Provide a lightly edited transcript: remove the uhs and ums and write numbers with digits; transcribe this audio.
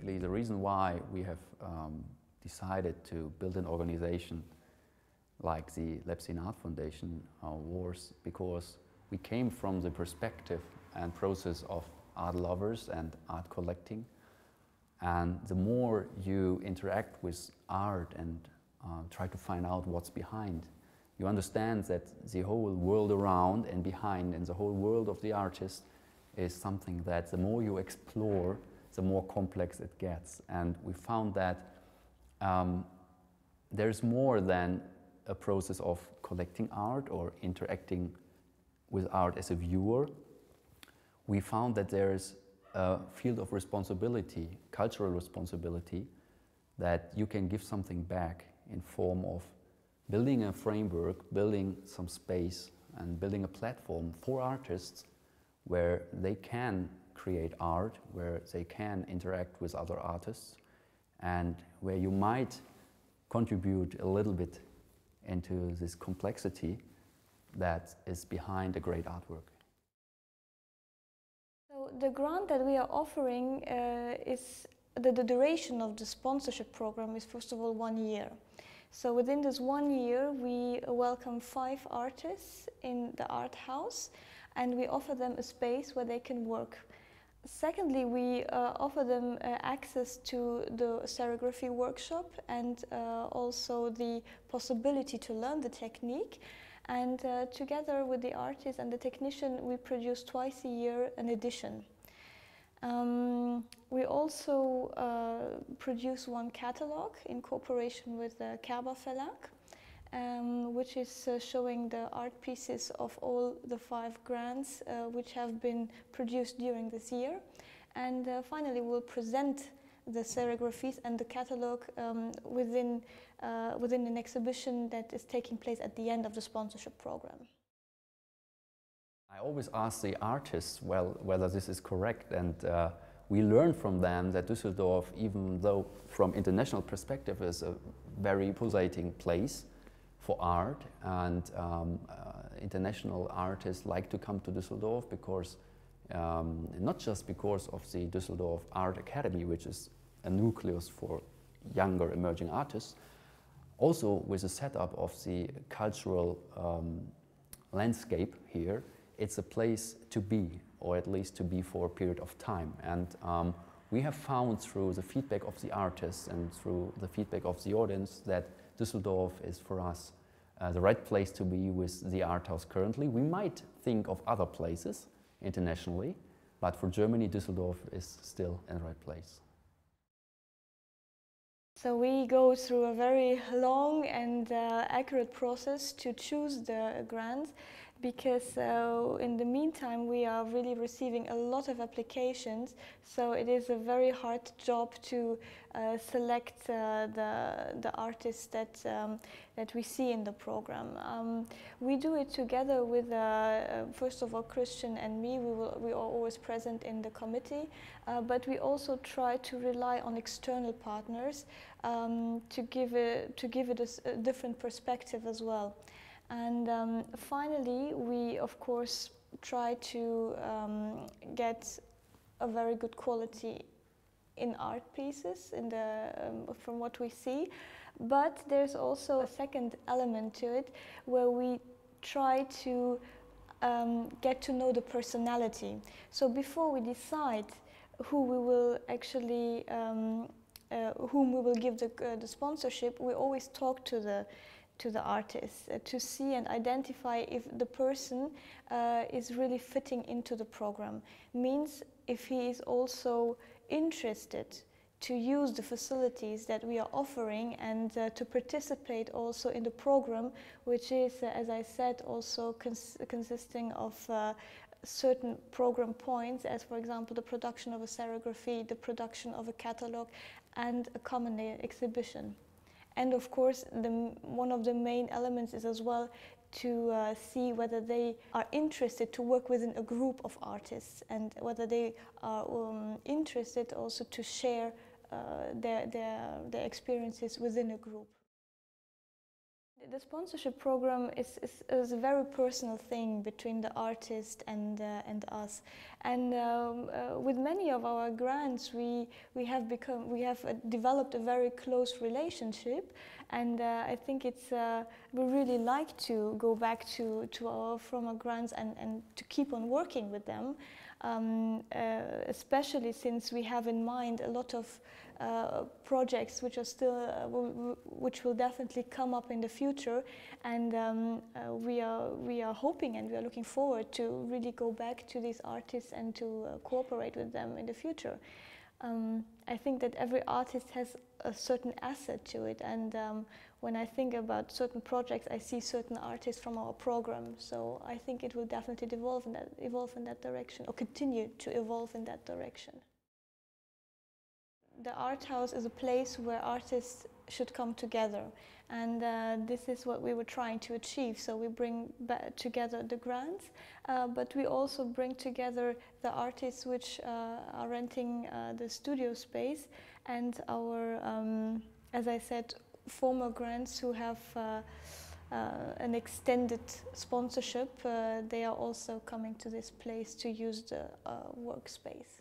basically the reason why we have decided to build an organization like the Lepsien Art Foundation was because we came from the perspective and process of art lovers and art collecting. And the more you interact with art and try to find out what's behind, you understand that the whole world around and behind and the whole world of the artist is something that the more you explore, the more complex it gets. And we found that there's more than a process of collecting art or interacting with art as a viewer. We found that there's a field of responsibility, cultural responsibility, that you can give something back in form of building a framework, building some space, and building a platform for artists where they can create art, where they can interact with other artists, and where you might contribute a little bit into this complexity that is behind a great artwork. So the grant that we are offering is the duration of the sponsorship program is first of all 1 year. So within this 1 year we welcome 5 artists in the art house and we offer them a space where they can work. Secondly, we offer them access to the serigraphy workshop and also the possibility to learn the technique. And together with the artist and the technician, we produce twice a year an edition. We also produce one catalog in cooperation with the Kerber Verlag, which is showing the art pieces of all the 5 grants which have been produced during this year. And finally, we'll present the serigraphies and the catalog within an exhibition that is taking place at the end of the sponsorship program. I always ask the artists, well, whether this is correct, and we learn from them that Düsseldorf, even though from international perspective is a very pulsating place for art, and international artists like to come to Düsseldorf because, not just because of the Düsseldorf Art Academy, which is a nucleus for younger emerging artists, also with the setup of the cultural landscape here, it's a place to be, or at least to be for a period of time. And we have found through the feedback of the artists and through the feedback of the audience that Düsseldorf is for us the right place to be with the art house currently. We might think of other places internationally, but for Germany, Düsseldorf is still in the right place. So we go through a very long and accurate process to choose the grants, because in the meantime we are really receiving a lot of applications, so it is a very hard job to select the artists that we see in the program. We do it together with first of all Christian and me. We are always present in the committee, but we also try to rely on external partners to give it a different perspective as well. And finally, we of course try to get a very good quality in art pieces from what we see. But there's also a second element to it where we try to get to know the personality. So before we decide who we will actually whom we will give the sponsorship, we always talk to the artist to see and identify if the person is really fitting into the program. Means if he is also interested to use the facilities that we are offering and to participate also in the program, which is, as I said, also consisting of certain program points, as for example the production of a serigraphy, the production of a catalog, and a common exhibition. And of course, one of the main elements is as well to see whether they are interested to work within a group of artists, and whether they are interested also to share their experiences within a group. The sponsorship program is a very personal thing between the artist and us, and with many of our grants we have developed a very close relationship, and I think it's we really like to go back to our former grants and to keep on working with them, especially since we have in mind a lot of projects which are still which will definitely come up in the future, and we are hoping and we are looking forward to really go back to these artists and to cooperate with them in the future. I think that every artist has a certain asset to it, and when I think about certain projects, I see certain artists from our program. So I think it will definitely evolve in that direction, or continue to evolve in that direction. The art house is a place where artists should come together, and this is what we were trying to achieve. So we bring together the grants, but we also bring together the artists which are renting the studio space, and our, as I said, former grants who have an extended sponsorship. They are also coming to this place to use the workspace.